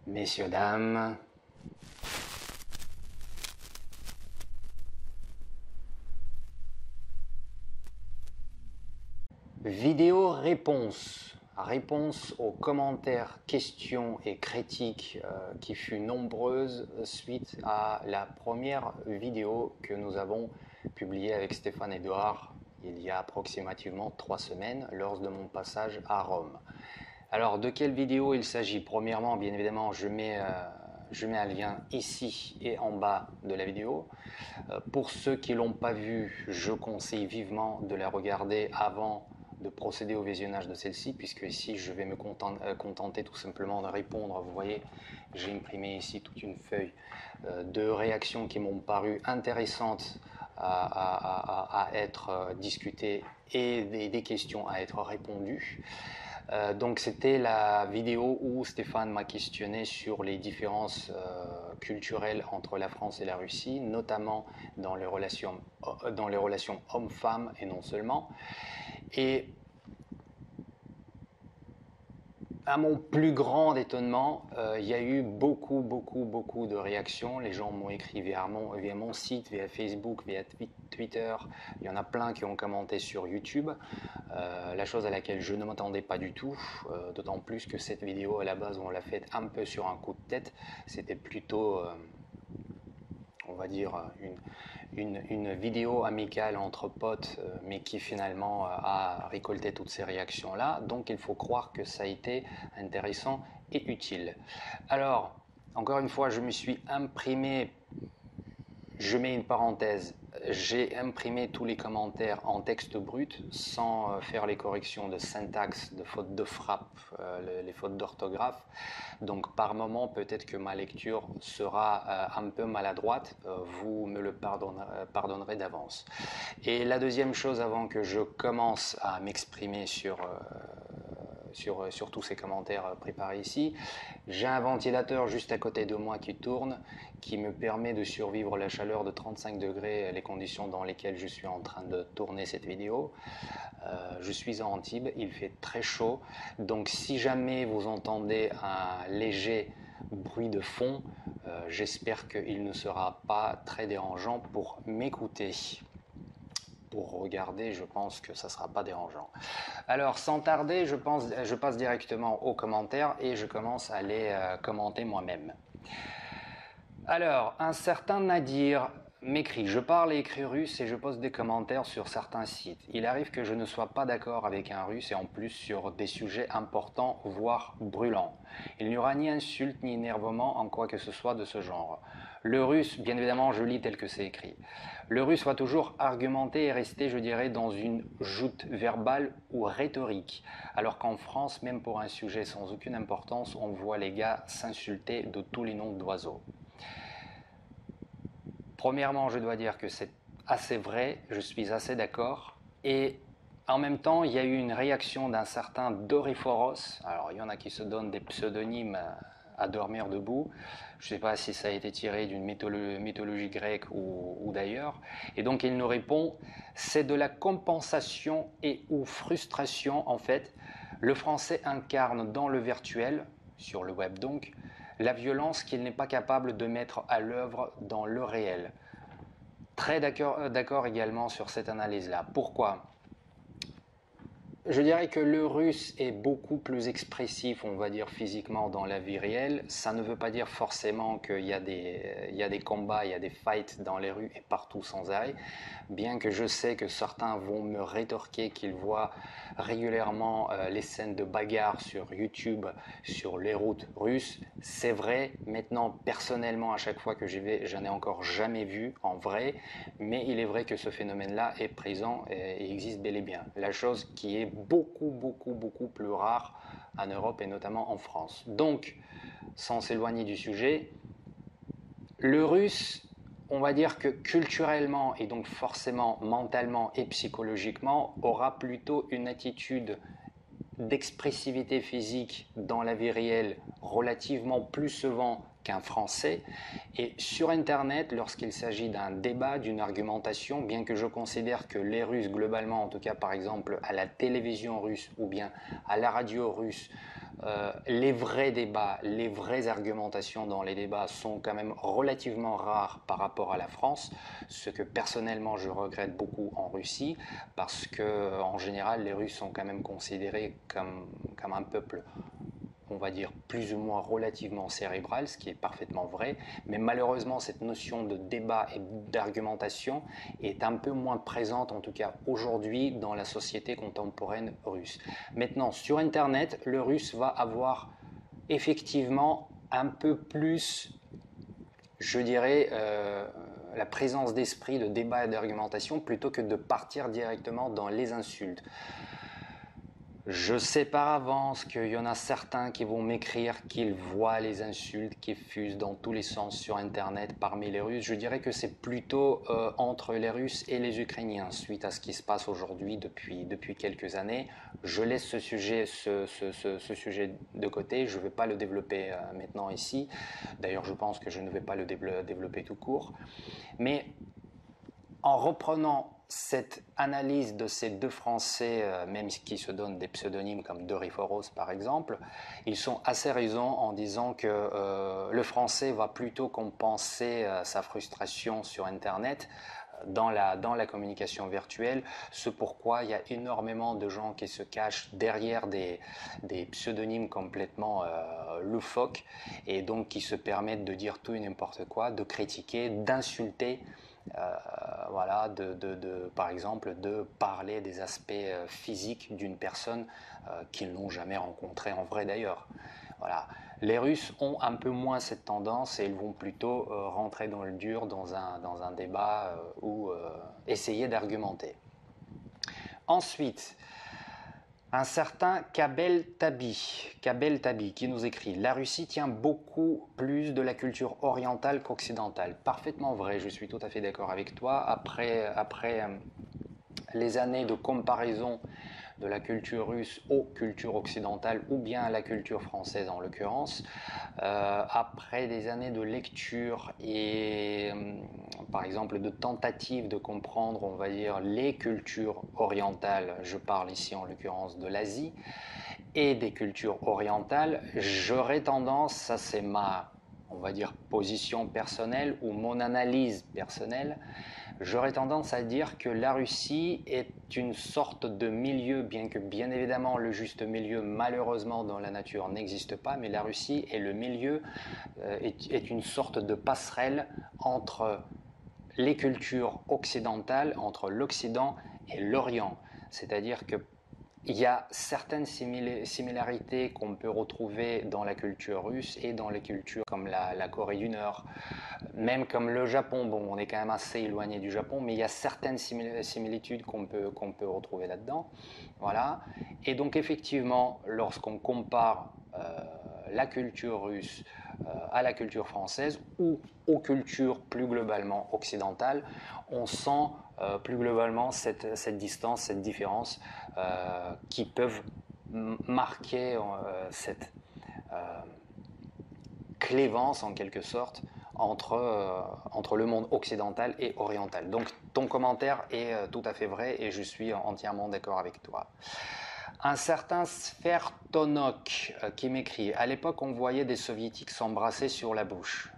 Messieurs, dames, vidéo réponse. Réponse aux commentaires, questions et critiques qui fut nombreuse suite à la première vidéo que nous avons publiée avec Stéphane Edouard il y a approximativement 3 semaines lors de mon passage à Rome. Alors, de quelle vidéo il s'agit? Premièrement, bien évidemment, je mets un lien ici et en bas de la vidéo. Pour ceux qui ne l'ont pas vue, je conseille vivement de la regarder avant de procéder au visionnage de celle-ci, puisque ici, je vais me contenter tout simplement de répondre. Vous voyez, j'ai imprimé ici toute une feuille de réactions qui m'ont paru intéressantes à être discutées et des questions à être répondues. Donc c'était la vidéo où Stéphane m'a questionné sur les différences culturelles entre la France et la Russie, notamment dans les relations hommes-femmes et non seulement. Et à mon plus grand étonnement, il y a eu beaucoup de réactions. Les gens m'ont écrit via mon site, via Facebook, via Twitter. Il y en a plein qui ont commenté sur YouTube. La chose à laquelle je ne m'attendais pas du tout, d'autant plus que cette vidéo à la base on l'a faite un peu sur un coup de tête. C'était plutôt on va dire une vidéo amicale entre potes, mais qui finalement a récolté toutes ces réactions-là. Donc il faut croire que ça a été intéressant et utile. Alors, encore une fois, je me suis imprimé, je mets une parenthèse, j'ai imprimé tous les commentaires en texte brut sans faire les corrections de syntaxe, de fautes de frappe, les fautes d'orthographe. Donc par moment, peut-être que ma lecture sera un peu maladroite, vous me le pardonnerez d'avance. Et la deuxième chose, avant que je commence à m'exprimer sur tous ces commentaires préparés ici, j'ai un ventilateur juste à côté de moi qui tourne, qui me permet de survivre la chaleur de 35 degrés, les conditions dans lesquelles je suis en train de tourner cette vidéo. Je suis à Antibes, il fait très chaud, donc si jamais vous entendez un léger bruit de fond, j'espère qu'il ne sera pas très dérangeant pour m'écouter. Pour regarder, je pense que ça ne sera pas dérangeant. Alors, sans tarder, je passe directement aux commentaires et je commence à les commenter moi-même. Alors, un certain Nadir m'écrit: je parle et écris russe et je pose des commentaires sur certains sites. Il arrive que je ne sois pas d'accord avec un russe et en plus sur des sujets importants, voire brûlants. Il n'y aura ni insulte ni énervement en quoi que ce soit de ce genre. Le russe, bien évidemment, je lis tel que c'est écrit. Le russe va toujours argumenter et rester, je dirais, dans une joute verbale ou rhétorique. Alors qu'en France, même pour un sujet sans aucune importance, on voit les gars s'insulter de tous les noms d'oiseaux. Premièrement, je dois dire que c'est assez vrai, je suis assez d'accord. Et en même temps, il y a eu une réaction d'un certain Doryphoros. Alors, il y en a qui se donnent des pseudonymes à dormir debout. Je ne sais pas si ça a été tiré d'une mythologie grecque ou d'ailleurs. Et donc, il nous répond: c'est de la compensation et ou frustration, en fait. Le français incarne dans le virtuel, sur le web donc, la violence qu'il n'est pas capable de mettre à l'œuvre dans le réel. Très d'accord également sur cette analyse-là. Pourquoi ? Je dirais que le russe est beaucoup plus expressif, on va dire, physiquement dans la vie réelle. Ça ne veut pas dire forcément qu'il y a des combats, il y a des fights dans les rues et partout sans arrêt. Bien que je sais que certains vont me rétorquer qu'ils voient régulièrement les scènes de bagarre sur YouTube, sur les routes russes. C'est vrai, maintenant, personnellement, à chaque fois que j'y vais, j'en ai encore jamais vu en vrai. Mais il est vrai que ce phénomène-là est présent et existe bel et bien. La chose qui est beaucoup plus rare en Europe et notamment en France. Donc, sans s'éloigner du sujet, le russe, on va dire que culturellement et donc forcément mentalement et psychologiquement, aura plutôt une attitude d'expressivité physique dans la vie réelle relativement plus souvent qu'un Français. Et sur Internet, lorsqu'il s'agit d'un débat, d'une argumentation, bien que je considère que les Russes globalement, en tout cas par exemple à la télévision russe ou bien à la radio russe, Les vrais débats, les vraies argumentations dans les débats sont quand même relativement rares par rapport à la France, ce que personnellement je regrette beaucoup en Russie, parce que en général les Russes sont quand même considérés comme un peuple, on va dire, plus ou moins relativement cérébral, ce qui est parfaitement vrai, mais malheureusement cette notion de débat et d'argumentation est un peu moins présente, en tout cas aujourd'hui, dans la société contemporaine russe. Maintenant, sur Internet, le russe va avoir effectivement un peu plus, je dirais, la présence d'esprit de débat et d'argumentation plutôt que de partir directement dans les insultes. Je sais par avance qu'il y en a certains qui vont m'écrire qu'ils voient les insultes qui fusent dans tous les sens sur Internet parmi les Russes. Je dirais que c'est plutôt entre les Russes et les Ukrainiens, suite à ce qui se passe aujourd'hui depuis quelques années. Je laisse ce sujet de côté, je ne vais pas le développer maintenant ici. D'ailleurs, je pense que je ne vais pas le développer tout court. Mais en reprenant cette analyse de ces deux Français, même qui se donnent des pseudonymes comme Doriforos par exemple, ils sont assez raison en disant que le Français va plutôt compenser sa frustration sur Internet dans la communication virtuelle, ce pourquoi il y a énormément de gens qui se cachent derrière des pseudonymes complètement loufoques et donc qui se permettent de dire tout et n'importe quoi, de critiquer, d'insulter. Voilà, par exemple, de parler des aspects physiques d'une personne qu'ils n'ont jamais rencontrée en vrai d'ailleurs. Voilà. Les Russes ont un peu moins cette tendance et ils vont plutôt rentrer dans le dur dans un débat ou essayer d'argumenter. Ensuite, un certain Kabel Tabi qui nous écrit « La Russie tient beaucoup plus de la culture orientale qu'occidentale ». Parfaitement vrai, je suis tout à fait d'accord avec toi. Après les années de comparaison de la culture russe aux cultures occidentales ou bien à la culture française en l'occurrence, après des années de lecture et par exemple de tentatives de comprendre, on va dire, les cultures orientales, je parle ici en l'occurrence de l'Asie, et des cultures orientales, j'aurais tendance, ça c'est ma, on va dire, position personnelle ou mon analyse personnelle, j'aurais tendance à dire que la Russie est une sorte de milieu, bien que bien évidemment le juste milieu malheureusement dans la nature n'existe pas, mais la Russie est le milieu, est une sorte de passerelle entre les cultures occidentales, entre l'Occident et l'Orient. C'est-à-dire que il y a certaines similarités qu'on peut retrouver dans la culture russe et dans les cultures comme la Corée du Nord, même comme le Japon. Bon, on est quand même assez éloigné du Japon, mais il y a certaines similitudes qu'on peut retrouver là-dedans. Voilà. Et donc effectivement, lorsqu'on compare la culture russe à la culture française ou aux cultures plus globalement occidentales, on sent plus globalement cette distance, cette différence qui peuvent marquer cette clévence en quelque sorte entre le monde occidental et oriental. Donc ton commentaire est tout à fait vrai et je suis entièrement d'accord avec toi. Un certain Sfertonok qui m'écrit « À l'époque, on voyait des soviétiques s'embrasser sur la bouche. »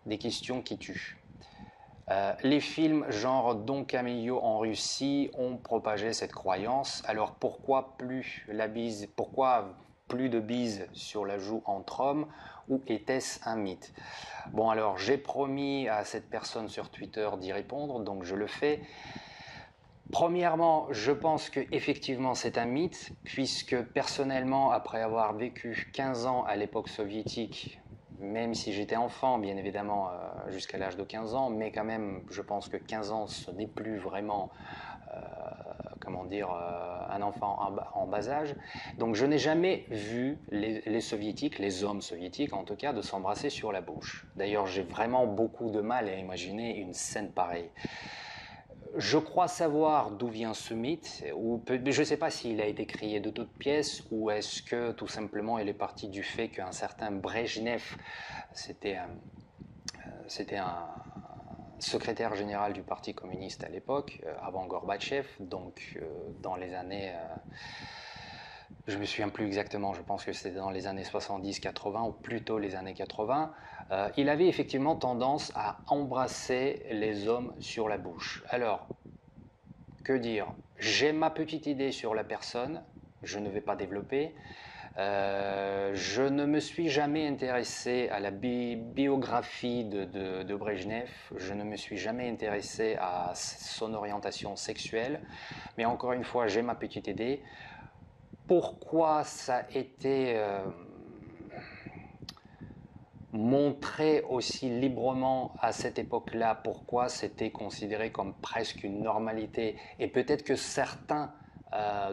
Des questions qui tuent. Les films genre Don Camillo en Russie ont propagé cette croyance. Alors pourquoi plus de bise sur la joue entre hommes, ou était-ce un mythe? Bon, alors j'ai promis à cette personne sur Twitter d'y répondre, donc je le fais. Premièrement, je pense qu'effectivement c'est un mythe, puisque personnellement, après avoir vécu 15 ans à l'époque soviétique, même si j'étais enfant, bien évidemment, jusqu'à l'âge de 15 ans, mais quand même, je pense que 15 ans, ce n'est plus vraiment, un enfant en bas âge. Donc je n'ai jamais vu les soviétiques, les hommes soviétiques en tout cas, de s'embrasser sur la bouche. D'ailleurs, j'ai vraiment beaucoup de mal à imaginer une scène pareille. Je crois savoir d'où vient ce mythe, ou je ne sais pas s'il a été créé de toutes pièces, ou est-ce que tout simplement il est parti du fait qu'un certain Brejnev, c'était un secrétaire général du Parti communiste à l'époque, avant Gorbatchev, donc dans les années Je me souviens plus exactement, je pense que c'était dans les années 70-80 ou plutôt les années 80. Il avait effectivement tendance à embrasser les hommes sur la bouche. Alors, que dire? J'ai ma petite idée sur la personne, je ne vais pas développer. Je ne me suis jamais intéressé à la biographie de Brejnev, je ne me suis jamais intéressé à son orientation sexuelle, mais encore une fois, j'ai ma petite idée. Pourquoi ça a été montré aussi librement à cette époque-là, pourquoi c'était considéré comme presque une normalité, et peut-être que certains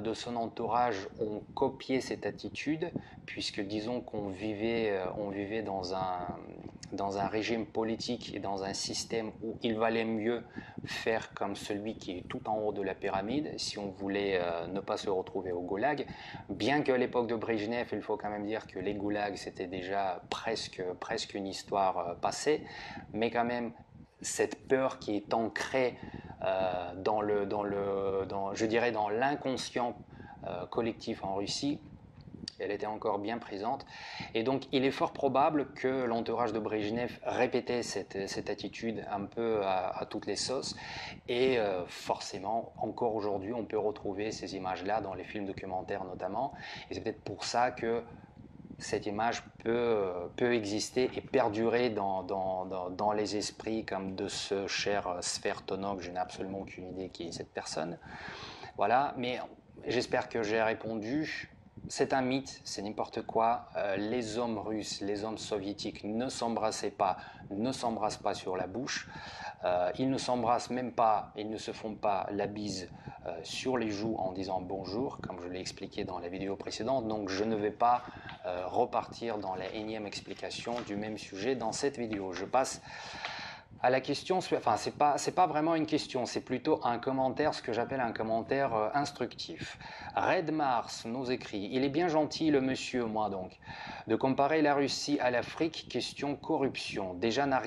de son entourage ont copié cette attitude, puisque disons on vivait dans un régime politique et dans un système où il valait mieux faire comme celui qui est tout en haut de la pyramide si on voulait ne pas se retrouver au goulag. Bien qu'à l'époque de Brejnev, il faut quand même dire que les goulags c'était déjà presque une histoire passée, mais quand même cette peur qui est ancrée je dirais dans l'inconscient collectif en Russie, elle était encore bien présente. Et donc, il est fort probable que l'entourage de Brejnev répétait cette attitude un peu à toutes les sauces. Et forcément, encore aujourd'hui, on peut retrouver ces images-là dans les films documentaires notamment. Et c'est peut-être pour ça que cette image peut exister et perdurer dans les esprits comme de ce cher Svertonok. Je n'ai absolument aucune idée qui est cette personne. Voilà, mais j'espère que j'ai répondu. C'est un mythe, c'est n'importe quoi. Les hommes russes, les hommes soviétiques ne s'embrassaient pas, ne s'embrassent pas sur la bouche. Ils ne s'embrassent même pas, ils ne se font pas la bise sur les joues en disant bonjour, comme je l'ai expliqué dans la vidéo précédente. Donc je ne vais pas repartir dans la énième explication du même sujet dans cette vidéo. Je passe à la question, enfin c'est pas vraiment une question, c'est plutôt un commentaire, ce que j'appelle un commentaire instructif. Red Mars nous écrit, il est bien gentil le monsieur, moi donc, de comparer la Russie à l'Afrique, question corruption. Déjà n'a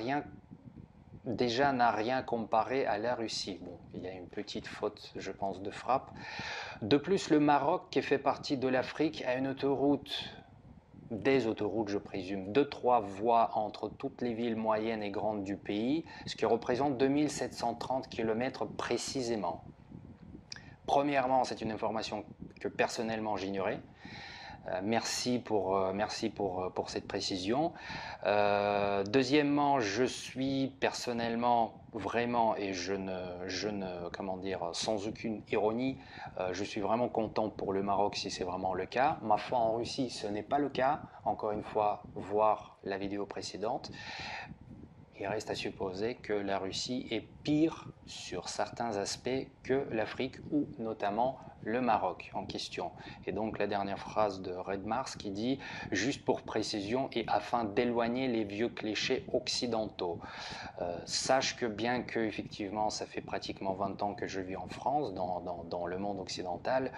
rien comparé à la Russie. Bon, il y a une petite faute, je pense, de frappe. De plus, le Maroc, qui fait partie de l'Afrique, a une autoroute, des autoroutes, je présume, 2-3 voies entre toutes les villes moyennes et grandes du pays, ce qui représente 2730 km précisément. Premièrement, c'est une information que personnellement j'ignorais. Merci pour cette précision. Deuxièmement, je suis personnellement vraiment, et comment dire, sans aucune ironie, je suis vraiment content pour le Maroc si c'est vraiment le cas. Ma foi, en Russie, ce n'est pas le cas. Encore une fois, voir la vidéo précédente. Il reste à supposer que la Russie est pire sur certains aspects que l'Afrique ou notamment le Maroc en question. Et donc la dernière phrase de Red Mars qui dit « juste pour précision et afin d'éloigner les vieux clichés occidentaux ». Sache que bien que effectivement ça fait pratiquement 20 ans que je vis en France, dans le monde occidental,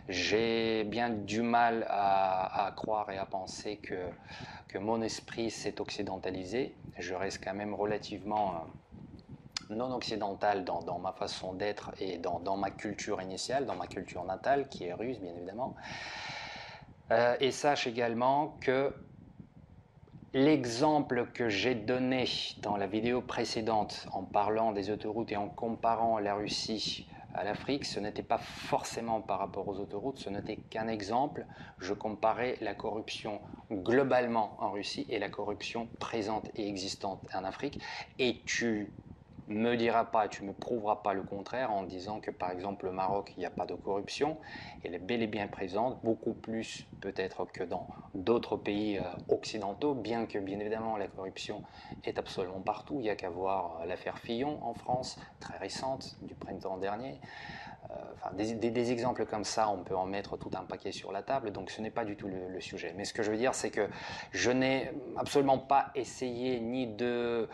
j'ai bien du mal à croire et à penser que mon esprit s'est occidentalisé. Je reste quand même relativement non occidental dans ma façon d'être et dans ma culture initiale, dans ma culture natale, qui est russe bien évidemment. Et sache également que l'exemple que j'ai donné dans la vidéo précédente en parlant des autoroutes et en comparant la Russie à l'Afrique, ce n'était pas forcément par rapport aux autoroutes, ce n'était qu'un exemple. Je comparais la corruption globalement en Russie et la corruption présente et existante en Afrique. Et tu me diras pas, tu me prouveras pas le contraire en disant que par exemple au Maroc il n'y a pas de corruption, elle est bel et bien présente, beaucoup plus peut-être que dans d'autres pays occidentaux, bien que bien évidemment la corruption est absolument partout. Il n'y a qu'à voir l'affaire Fillon en France, très récente, du printemps dernier. Enfin, des exemples comme ça, on peut en mettre tout un paquet sur la table, donc ce n'est pas du tout le sujet. Mais ce que je veux dire, c'est que je n'ai absolument pas essayé ni de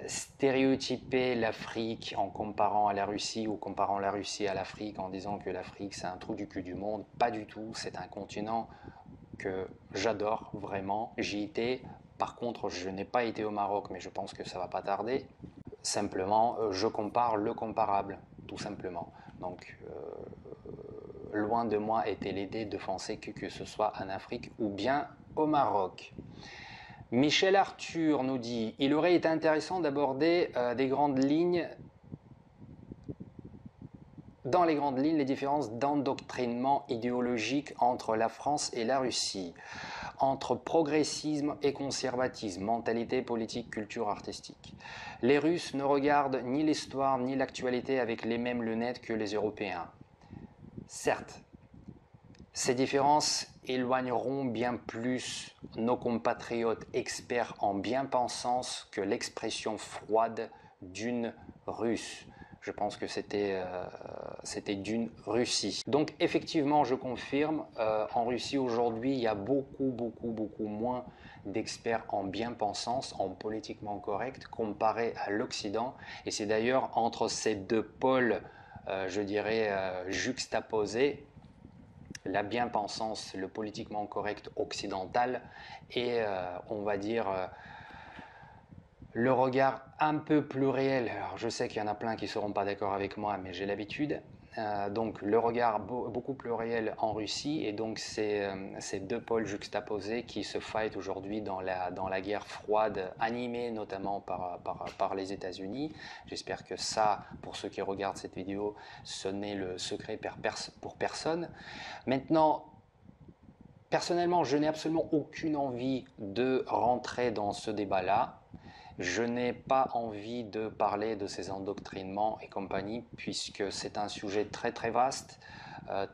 stéréotyper l'Afrique en comparant à la Russie ou comparant la Russie à l'Afrique en disant que l'Afrique c'est un trou du cul du monde. Pas du tout, c'est un continent que j'adore vraiment. J'y étais, par contre je n'ai pas été au Maroc, mais je pense que ça va pas tarder. Simplement, je compare le comparable, tout simplement. Donc loin de moi était l'idée de foncer que ce soit en Afrique ou bien au Maroc. Michel Arthur nous dit « Il aurait été intéressant d'aborder dans les grandes lignes les différences d'endoctrinement idéologique entre la France et la Russie, entre progressisme et conservatisme, mentalité politique, culture artistique. Les Russes ne regardent ni l'histoire ni l'actualité avec les mêmes lunettes que les Européens. Certes, ces différences éloigneront bien plus nos compatriotes experts en bien-pensance que l'expression froide d'une Russe. Je pense que c'était d'une Russie. Donc effectivement, je confirme, en Russie aujourd'hui, il y a beaucoup moins d'experts en bien-pensance, en politiquement correct, comparé à l'Occident. Et c'est d'ailleurs entre ces deux pôles, je dirais, juxtaposés, la bien-pensance, le politiquement correct occidental et on va dire le regard un peu plus réel. Alors je sais qu'il y en a plein qui ne seront pas d'accord avec moi, mais j'ai l'habitude. Donc le regard beaucoup plus réel en Russie et donc ces deux pôles juxtaposés qui se fightent aujourd'hui dans la guerre froide animée notamment par les États-Unis. J'espère que ça, pour ceux qui regardent cette vidéo, ce n'est le secret pour personne. Maintenant, personnellement, je n'ai absolument aucune envie de rentrer dans ce débat-là. Je n'ai pas envie de parler de ces endoctrinements et compagnie, puisque c'est un sujet très vaste,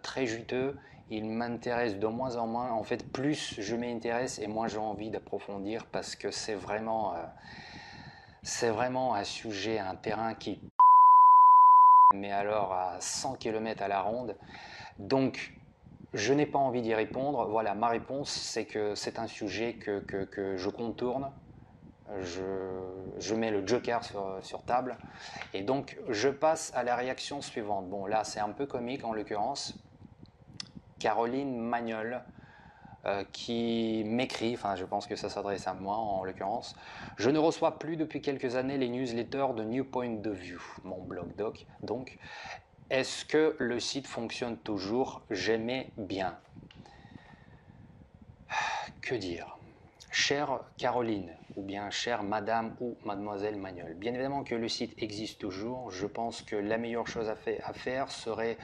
très juteux. Il m'intéresse de moins en moins. En fait, plus je m'intéresse et moins j'ai envie d'approfondir, parce que c'est vraiment un sujet, un terrain qui mais alors à 100 km à la ronde. Donc, je n'ai pas envie d'y répondre. Voilà, ma réponse, c'est que c'est un sujet que je contourne. Je mets le joker sur table et donc je passe à la réaction suivante. Bon, là c'est un peu comique en l'occurrence. Caroline Magnol qui m'écrit, enfin je pense que ça s'adresse à moi en l'occurrence. Je ne reçois plus depuis quelques années les newsletters de New Point of View, mon blog doc. Donc, est-ce que le site fonctionne toujours? J'aimais bien. Que dire? Chère Caroline, ou bien chère Madame ou Mademoiselle Magnol, bien évidemment que le site existe toujours. Je pense que la meilleure chose à faire serait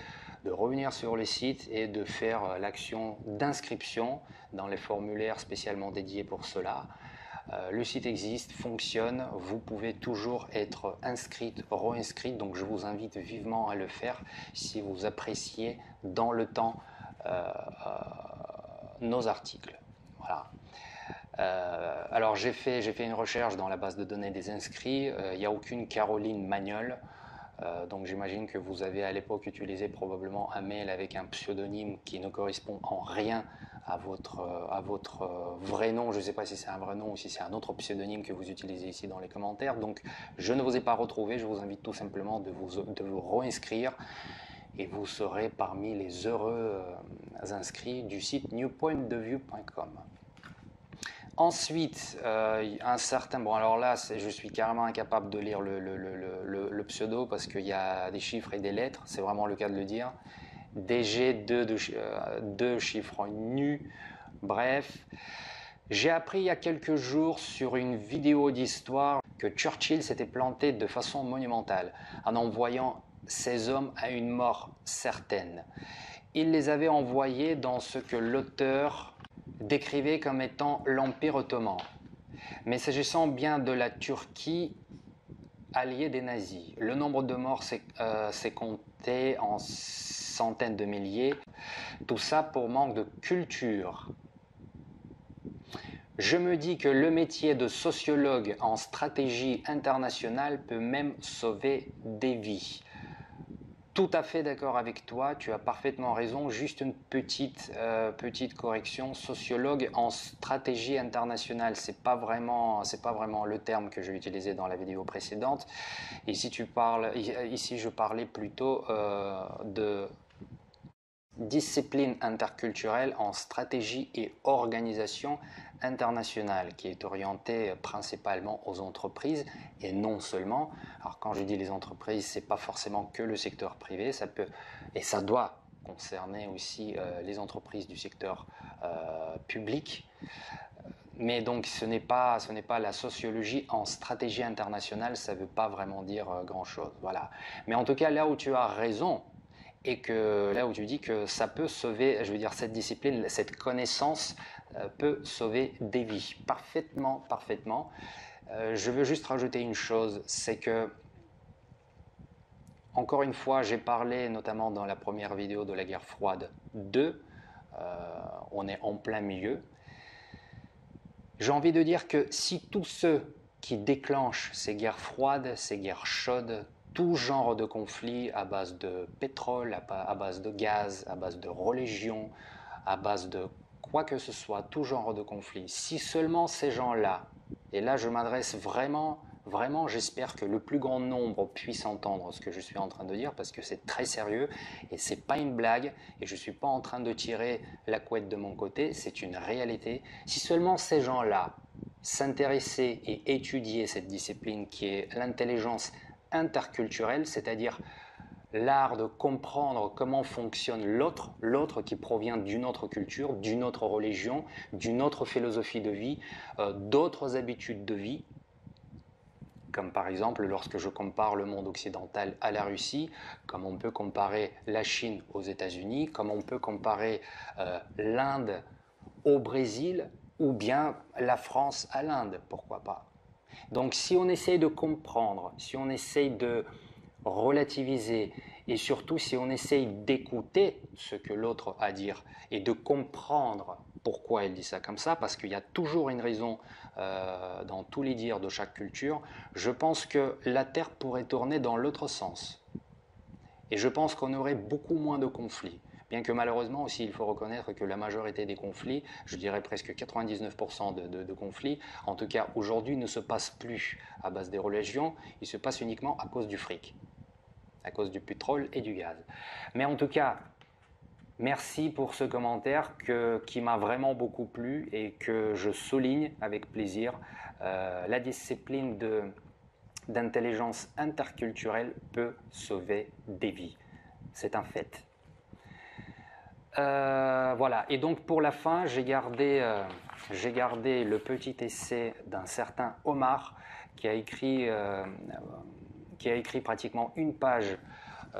de revenir sur le site et de faire l'action d'inscription dans les formulaires spécialement dédiés pour cela. Le site existe, fonctionne, vous pouvez toujours être inscrite, re-inscrite, donc je vous invite vivement à le faire si vous appréciez dans le temps nos articles. Voilà. Alors j'ai fait une recherche dans la base de données des inscrits, il n'y a aucune Caroline Magnol, donc j'imagine que vous avez à l'époque utilisé probablement un mail avec un pseudonyme qui ne correspond en rien à votre vrai nom. Je ne sais pas si c'est un vrai nom ou si c'est un autre pseudonyme que vous utilisez ici dans les commentaires, donc je ne vous ai pas retrouvé. Je vous invite tout simplement de vous réinscrire et vous serez parmi les heureux inscrits du site newpointdeview.com. Ensuite, un certain... Bon, alors là, je suis carrément incapable de lire le pseudo parce qu'il y a des chiffres et des lettres. C'est vraiment le cas de le dire. DG, deux chiffres nus. Bref, j'ai appris il y a quelques jours sur une vidéo d'histoire que Churchill s'était planté de façon monumentale en envoyant ses hommes à une mort certaine. Il les avait envoyés dans ce que l'auteur décrivait comme étant l'Empire ottoman. Mais s'agissant bien de la Turquie alliée des nazis, le nombre de morts s'est compté en centaines de milliers. Tout ça pour manque de culture. Je me dis que le métier de sociologue en stratégie internationale peut même sauver des vies. Tout à fait d'accord avec toi, tu as parfaitement raison. Juste une petite correction. Sociologue en stratégie internationale, c'est pas vraiment le terme que j'ai utilisé dans la vidéo précédente. Ici je parlais plutôt de discipline interculturelle en stratégie et organisation internationale, qui est orientée principalement aux entreprises et non seulement. Alors quand je dis les entreprises, c'est pas forcément que le secteur privé, ça peut et ça doit concernait aussi les entreprises du secteur public. Mais donc ce n'est pas la sociologie en stratégie internationale, ça ne veut pas vraiment dire grand-chose. Voilà. Mais en tout cas, là où tu as raison, et que là où tu dis que ça peut sauver, je veux dire, cette discipline, cette connaissance peut sauver des vies. Parfaitement, parfaitement. Je veux juste rajouter une chose, c'est que, encore une fois, j'ai parlé notamment dans la première vidéo de la guerre froide 2, on est en plein milieu. J'ai envie de dire que si tous ceux qui déclenchent ces guerres froides, ces guerres chaudes, tout genre de conflits à base de pétrole, à base de gaz, à base de religion, à base de quoi que ce soit, tout genre de conflits, si seulement ces gens-là, et là je m'adresse vraiment, j'espère que le plus grand nombre puisse entendre ce que je suis en train de dire parce que c'est très sérieux et c'est pas une blague et je suis pas en train de tirer la couette de mon côté, c'est une réalité. Si seulement ces gens-là s'intéressaient et étudiaient cette discipline qui est l'intelligence interculturelle, c'est-à-dire l'art de comprendre comment fonctionne l'autre qui provient d'une autre culture, d'une autre religion, d'une autre philosophie de vie, d'autres habitudes de vie, comme par exemple lorsque je compare le monde occidental à la Russie, comme on peut comparer la Chine aux États-Unis, comme on peut comparer l'Inde au Brésil, ou bien la France à l'Inde, pourquoi pas. Donc si on essaye de comprendre, si on essaye de relativiser et surtout si on essaye d'écouter ce que l'autre a à dire et de comprendre pourquoi il dit ça comme ça, parce qu'il y a toujours une raison dans tous les dires de chaque culture, je pense que la Terre pourrait tourner dans l'autre sens. Et je pense qu'on aurait beaucoup moins de conflits. Bien que malheureusement aussi, il faut reconnaître que la majorité des conflits, je dirais presque 99% de conflits, en tout cas aujourd'hui, ne se passent plus à base des religions, ils se passent uniquement à cause du fric, à cause du pétrole et du gaz. Mais en tout cas, merci pour ce commentaire qui m'a vraiment beaucoup plu et que je souligne avec plaisir. La discipline d'intelligence interculturelle peut sauver des vies. C'est un fait. Voilà, et donc pour la fin, j'ai gardé le petit essai d'un certain Omar qui a écrit pratiquement une page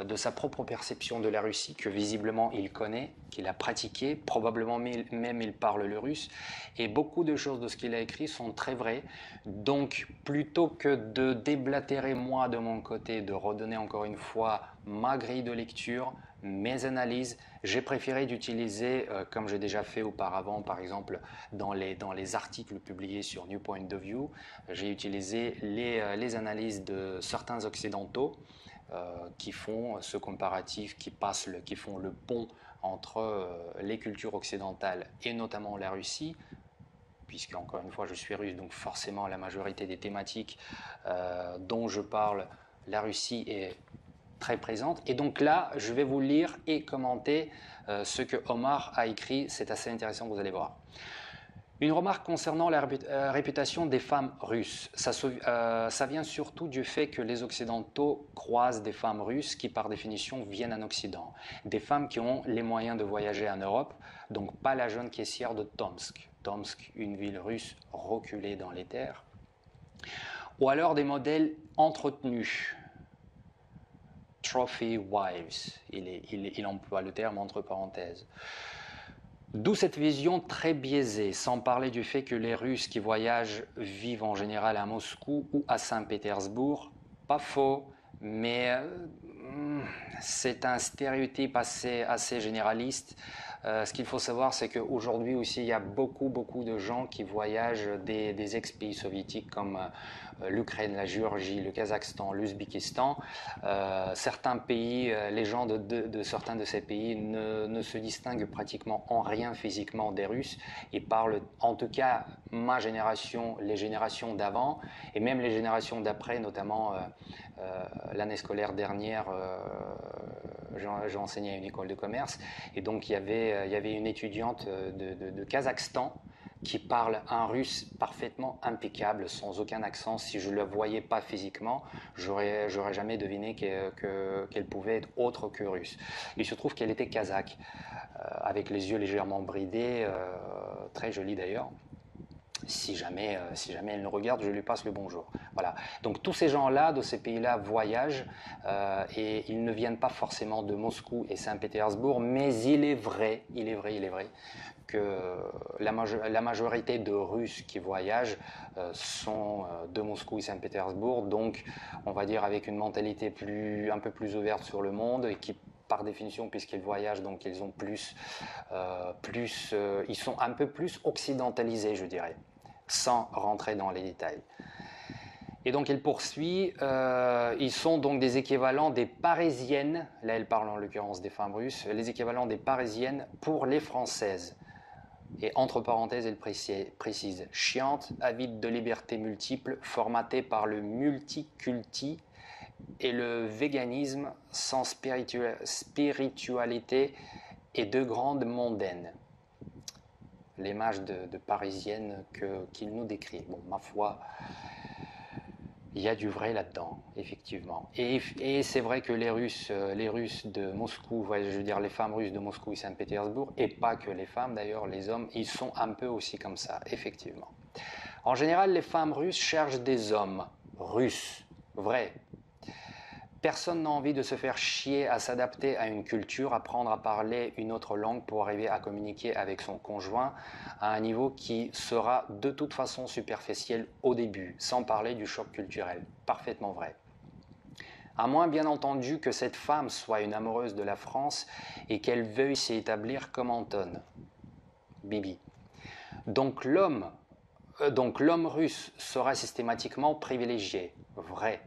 de sa propre perception de la Russie, que visiblement il connaît, qu'il a pratiqué, probablement même il parle le russe, et beaucoup de choses de ce qu'il a écrit sont très vraies. Donc plutôt que de déblatérer moi de mon côté, de redonner encore une fois ma grille de lecture, mes analyses, j'ai préféré d'utiliser, comme j'ai déjà fait auparavant, par exemple dans les articles publiés sur New Point of View, j'ai utilisé les analyses de certains occidentaux qui font ce comparatif, qui font le pont entre les cultures occidentales et notamment la Russie, puisque encore une fois je suis russe, donc forcément la majorité des thématiques dont je parle, la Russie est très présente. Et donc là, je vais vous lire et commenter ce que Omar a écrit, c'est assez intéressant, vous allez voir. Une remarque concernant la réputation des femmes russes. Ça vient surtout du fait que les Occidentaux croisent des femmes russes qui, par définition, viennent en Occident. Des femmes qui ont les moyens de voyager en Europe, donc pas la jeune caissière de Tomsk. Tomsk, une ville russe reculée dans les terres. Ou alors des modèles entretenus. Trophy wives. Il emploie le terme entre parenthèses. D'où cette vision très biaisée, sans parler du fait que les Russes qui voyagent vivent en général à Moscou ou à Saint-Pétersbourg. Pas faux, mais c'est un stéréotype assez généraliste. Ce qu'il faut savoir, c'est qu'aujourd'hui aussi, il y a beaucoup de gens qui voyagent des ex-pays soviétiques comme l'Ukraine, la Géorgie, le Kazakhstan, l'Ouzbékistan. Certains pays, les gens de certains de ces pays ne se distinguent pratiquement en rien physiquement des Russes et parlent, en tout cas, ma génération, les générations d'avant et même les générations d'après, notamment l'année scolaire dernière, j'ai enseigné à une école de commerce et donc il y avait une étudiante de Kazakhstan qui parle un russe parfaitement impeccable, sans aucun accent. Si je ne le voyais pas physiquement, j'aurais jamais deviné qu'elle pouvait être autre que russe. Il se trouve qu'elle était kazakh, avec les yeux légèrement bridés, très jolie d'ailleurs. Si jamais elle nous regarde, je lui passe le bonjour. Voilà. Donc tous ces gens-là, de ces pays-là, voyagent et ils ne viennent pas forcément de Moscou et Saint-Pétersbourg, mais il est vrai que la majorité de Russes qui voyagent sont de Moscou et Saint-Pétersbourg, donc on va dire avec une mentalité un peu plus ouverte sur le monde et qui par définition, puisqu'ils voyagent, donc ils ont ils sont un peu plus occidentalisés, je dirais, sans rentrer dans les détails. Et donc il poursuit, ils sont donc des équivalents des parisiennes, là elle parle en l'occurrence des femmes russes, les équivalents des parisiennes pour les françaises. Et entre parenthèses, elle précise, chiante, avide de liberté multiple, formatée par le multiculti et le véganisme sans spiritualité et de grandes mondaines. L'image de parisienne qu'il nous décrit. Bon, ma foi, il y a du vrai là-dedans, effectivement. Et c'est vrai que les Russes de Moscou, je veux dire les femmes russes de Moscou et Saint-Pétersbourg, et pas que les femmes d'ailleurs, les hommes, ils sont un peu aussi comme ça, effectivement. En général, les femmes russes cherchent des hommes russes, vrais. Personne n'a envie de se faire chier à s'adapter à une culture, apprendre à parler une autre langue pour arriver à communiquer avec son conjoint à un niveau qui sera de toute façon superficiel au début, sans parler du choc culturel. Parfaitement vrai. À moins bien entendu que cette femme soit une amoureuse de la France et qu'elle veuille s'y établir comme Anton. Bibi. Donc l'homme russe sera systématiquement privilégié. Vrai.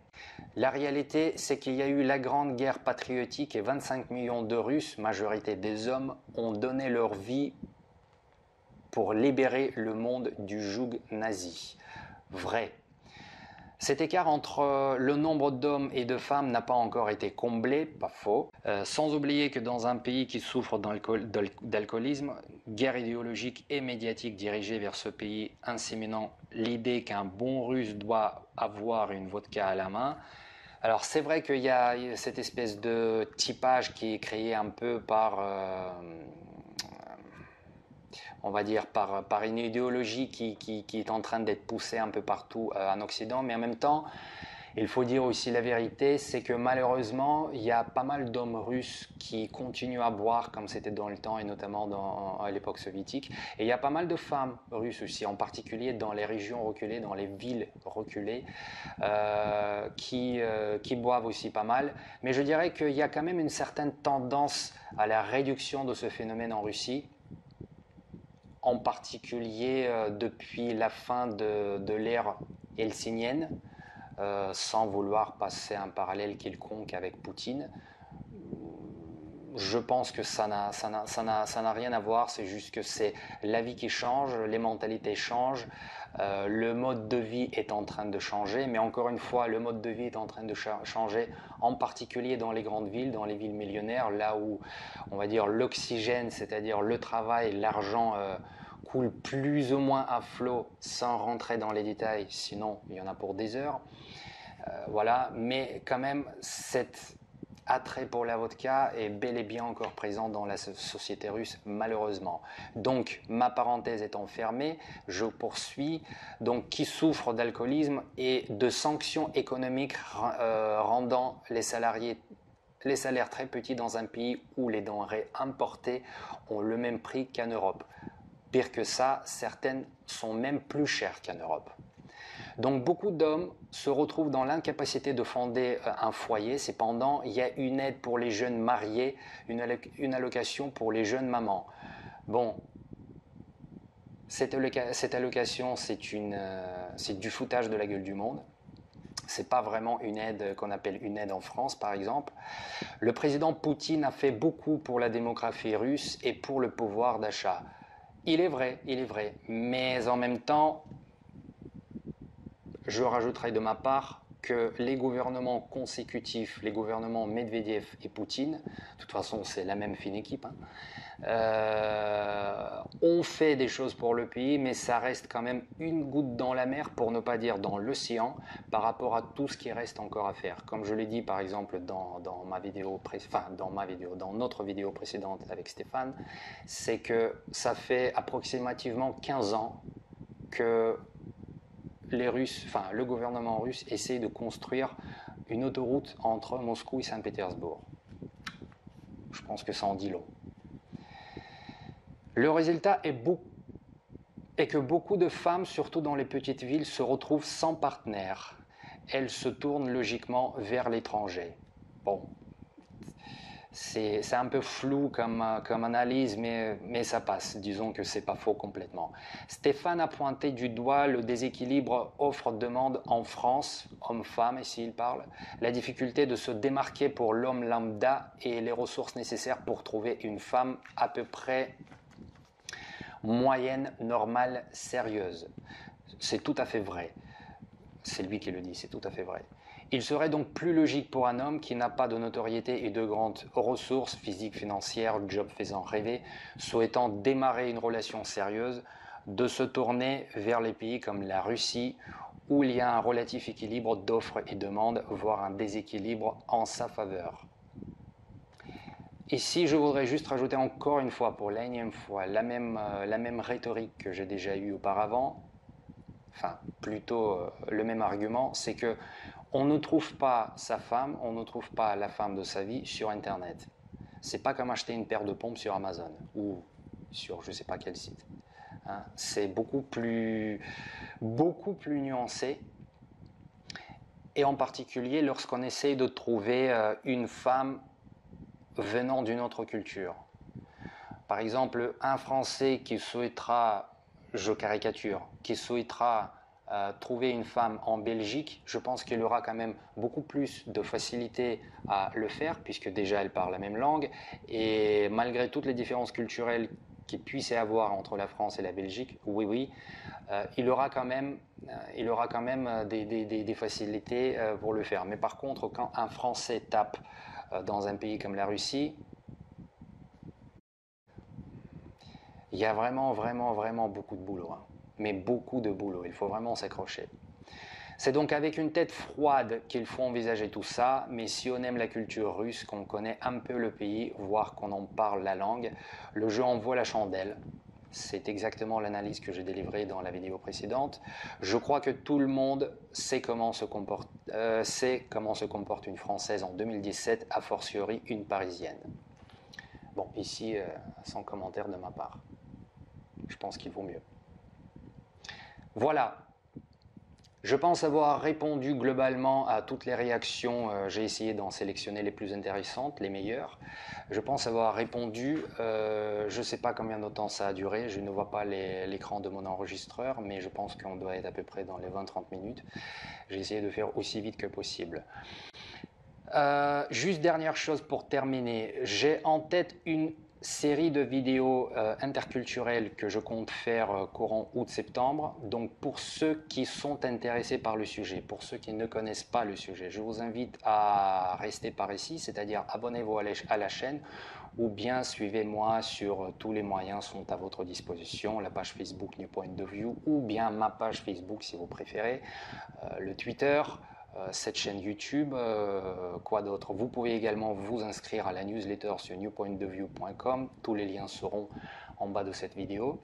La réalité, c'est qu'il y a eu la grande guerre patriotique et 25 millions de Russes, majorité des hommes, ont donné leur vie pour libérer le monde du joug nazi. Vrai. Cet écart entre le nombre d'hommes et de femmes n'a pas encore été comblé, pas faux. Sans oublier que dans un pays qui souffre d'alcoolisme, guerre idéologique et médiatique dirigée vers ce pays, inséminant l'idée qu'un bon Russe doit avoir une vodka à la main. Alors c'est vrai qu'il y a cette espèce de typage qui est créé un peu par... on va dire par une idéologie qui est en train d'être poussée un peu partout en Occident, mais en même temps, il faut dire aussi la vérité, c'est que malheureusement, il y a pas mal d'hommes russes qui continuent à boire comme c'était dans le temps et notamment à l'époque soviétique. Et il y a pas mal de femmes russes aussi, en particulier dans les régions reculées, dans les villes reculées, qui boivent aussi pas mal. Mais je dirais qu'il y a quand même une certaine tendance à la réduction de ce phénomène en Russie, en particulier depuis la fin de l'ère helsingienne. Sans vouloir passer un parallèle quelconque avec Poutine. Je pense que ça n'a rien à voir, c'est juste que c'est la vie qui change, les mentalités changent, le mode de vie est en train de changer, mais encore une fois, le mode de vie est en train de changer, en particulier dans les grandes villes, dans les villes millionnaires, là où, on va dire, l'oxygène, c'est-à-dire le travail, l'argent coule plus ou moins à flot, sans rentrer dans les détails, sinon il y en a pour des heures. Voilà, mais quand même, cet attrait pour la vodka est bel et bien encore présent dans la société russe, malheureusement. Donc, ma parenthèse étant fermée, je poursuis. Donc, qui souffre d'alcoolisme et de sanctions économiques rendant les salaires très petits dans un pays où les denrées importées ont le même prix qu'en Europe. Pire que ça, certaines sont même plus chères qu'en Europe. Donc beaucoup d'hommes se retrouvent dans l'incapacité de fonder un foyer. Cependant, il y a une aide pour les jeunes mariés, une allocation pour les jeunes mamans. Bon, cette allocation, c'est du foutage de la gueule du monde. C'est pas vraiment une aide qu'on appelle une aide en France, par exemple. Le président Poutine a fait beaucoup pour la démographie russe et pour le pouvoir d'achat. Il est vrai, mais en même temps, je rajouterai de ma part que les gouvernements consécutifs, les gouvernements Medvedev et Poutine, de toute façon c'est la même fine équipe, ont fait des choses pour le pays, mais ça reste quand même une goutte dans la mer, pour ne pas dire dans l'océan, par rapport à tout ce qui reste encore à faire. Comme je l'ai dit par exemple dans notre vidéo précédente avec Stéphane, c'est que ça fait approximativement 15 ans que le gouvernement russe essaie de construire une autoroute entre Moscou et Saint-Pétersbourg. Je pense que ça en dit long. Le résultat est que beaucoup de femmes, surtout dans les petites villes, se retrouvent sans partenaire. Elles se tournent logiquement vers l'étranger. Bon, c'est un peu flou comme analyse, mais ça passe. Disons que c'est pas faux complètement. Stéphane a pointé du doigt le déséquilibre offre-demande en France, homme-femme, ici il parle, la difficulté de se démarquer pour l'homme lambda et les ressources nécessaires pour trouver une femme à peu près moyenne, normale, sérieuse. C'est tout à fait vrai. C'est lui qui le dit, c'est tout à fait vrai. Il serait donc plus logique pour un homme qui n'a pas de notoriété et de grandes ressources physiques, financières, job faisant rêver, souhaitant démarrer une relation sérieuse, de se tourner vers les pays comme la Russie, où il y a un relatif équilibre d'offres et demandes, voire un déséquilibre en sa faveur. Ici, je voudrais juste rajouter encore une fois, pour l'énième fois, la même rhétorique que j'ai déjà eue auparavant, enfin plutôt le même argument, c'est que on ne trouve pas sa femme, on ne trouve pas la femme de sa vie sur Internet. C'est pas comme acheter une paire de pompes sur Amazon ou sur je sais pas quel site. C'est beaucoup plus nuancé. Et en particulier lorsqu'on essaie de trouver une femme venant d'une autre culture. Par exemple, un Français qui souhaitera, je caricature, qui souhaitera trouver une femme en Belgique, je pense qu'il aura quand même beaucoup plus de facilité à le faire, puisque déjà elle parle la même langue, et malgré toutes les différences culturelles qu'il puisse y avoir entre la France et la Belgique, il aura quand même des facilités pour le faire. Mais par contre, quand un Français tape dans un pays comme la Russie, il y a vraiment beaucoup de boulot, mais beaucoup de boulot, il faut vraiment s'accrocher. C'est donc avec une tête froide qu'il faut envisager tout ça, mais si on aime la culture russe, qu'on connaît un peu le pays, voire qu'on en parle la langue, le jeu en vaut la chandelle. C'est exactement l'analyse que j'ai délivrée dans la vidéo précédente. Je crois que tout le monde sait comment se comporte une Française en 2017, a fortiori une Parisienne. Bon, ici, sans commentaire de ma part. Je pense qu'il vaut mieux. Voilà. Je pense avoir répondu globalement à toutes les réactions. J'ai essayé d'en sélectionner les plus intéressantes, les meilleures. Je pense avoir répondu. Je ne sais pas combien de temps ça a duré. Je ne vois pas l'écran de mon enregistreur, mais je pense qu'on doit être à peu près dans les 20-30 minutes. J'ai essayé de faire aussi vite que possible. Juste dernière chose pour terminer. J'ai en tête une série de vidéos interculturelles que je compte faire courant août-septembre. Donc pour ceux qui sont intéressés par le sujet, pour ceux qui ne connaissent pas le sujet, je vous invite à rester par ici, c'est-à-dire abonnez-vous à la chaîne ou bien suivez-moi sur tous les moyens sont à votre disposition, la page Facebook New Point of View ou bien ma page Facebook si vous préférez, le Twitter, cette chaîne YouTube, quoi d'autre. Vous pouvez également vous inscrire à la newsletter sur newpointofview.com, tous les liens seront en bas de cette vidéo.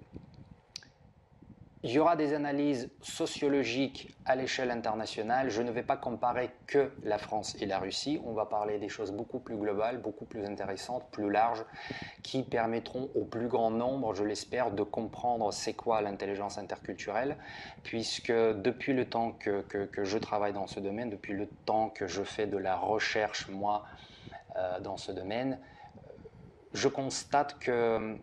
Il y aura des analyses sociologiques à l'échelle internationale. Je ne vais pas comparer que la France et la Russie. On va parler des choses beaucoup plus globales, beaucoup plus intéressantes, plus larges, qui permettront au plus grand nombre, je l'espère, de comprendre c'est quoi l'intelligence interculturelle, puisque depuis le temps que je travaille dans ce domaine, depuis le temps que je fais de la recherche, moi, dans ce domaine, je constate que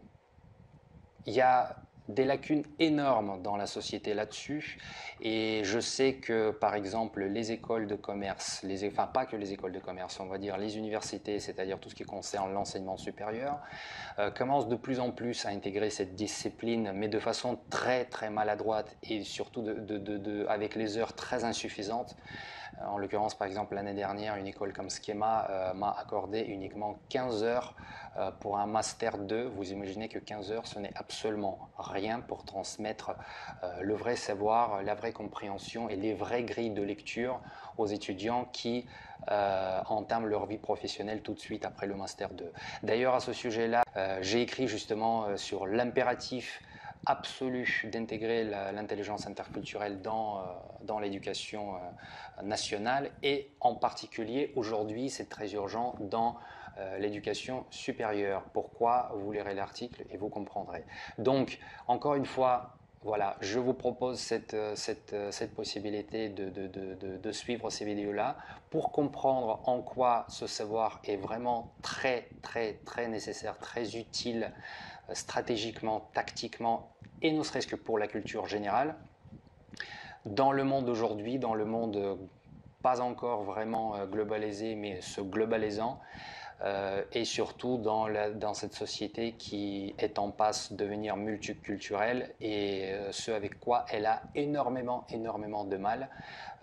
il y a des lacunes énormes dans la société là-dessus. Et je sais que, par exemple, les écoles de commerce, enfin pas que les écoles de commerce, on va dire les universités, c'est-à-dire tout ce qui concerne l'enseignement supérieur, commencent de plus en plus à intégrer cette discipline, mais de façon très très maladroite et surtout avec les heures très insuffisantes. En l'occurrence, par exemple, l'année dernière, une école comme Schema m'a accordé uniquement 15 heures pour un Master 2. Vous imaginez que 15 heures, ce n'est absolument rien pour transmettre le vrai savoir, la vraie compréhension et les vraies grilles de lecture aux étudiants qui entament leur vie professionnelle tout de suite après le Master 2. D'ailleurs, à ce sujet-là, j'ai écrit justement sur l'impératif absolu d'intégrer l'intelligence interculturelle dans l'éducation nationale et en particulier aujourd'hui c'est très urgent dans l'éducation supérieure. Pourquoi? Vous lirez l'article et vous comprendrez. Donc encore une fois, voilà, je vous propose cette possibilité de suivre ces vidéos-là pour comprendre en quoi ce savoir est vraiment très très très nécessaire, très utile stratégiquement, tactiquement et ne serait-ce que pour la culture générale. Dans le monde d'aujourd'hui, dans le monde pas encore vraiment globalisé, mais se globalisant, et surtout dans cette société qui est en passe de devenir multiculturelle et ce avec quoi elle a énormément de mal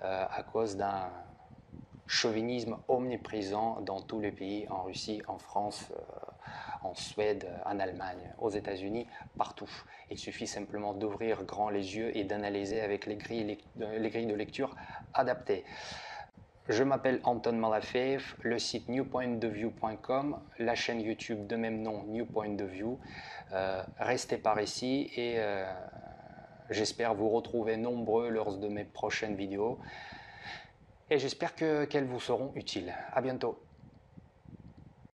à cause d'un chauvinisme omniprésent dans tous les pays, en Russie, en France, en Suède, en Allemagne, aux États-Unis, partout. Il suffit simplement d'ouvrir grand les yeux et d'analyser avec les grilles de lecture adaptées. Je m'appelle Anton Malafeev, le site newpointdeview.com, la chaîne YouTube de même nom, New Point de View. Restez par ici et j'espère vous retrouver nombreux lors de mes prochaines vidéos. Et j'espère qu'elles vous seront utiles. À bientôt.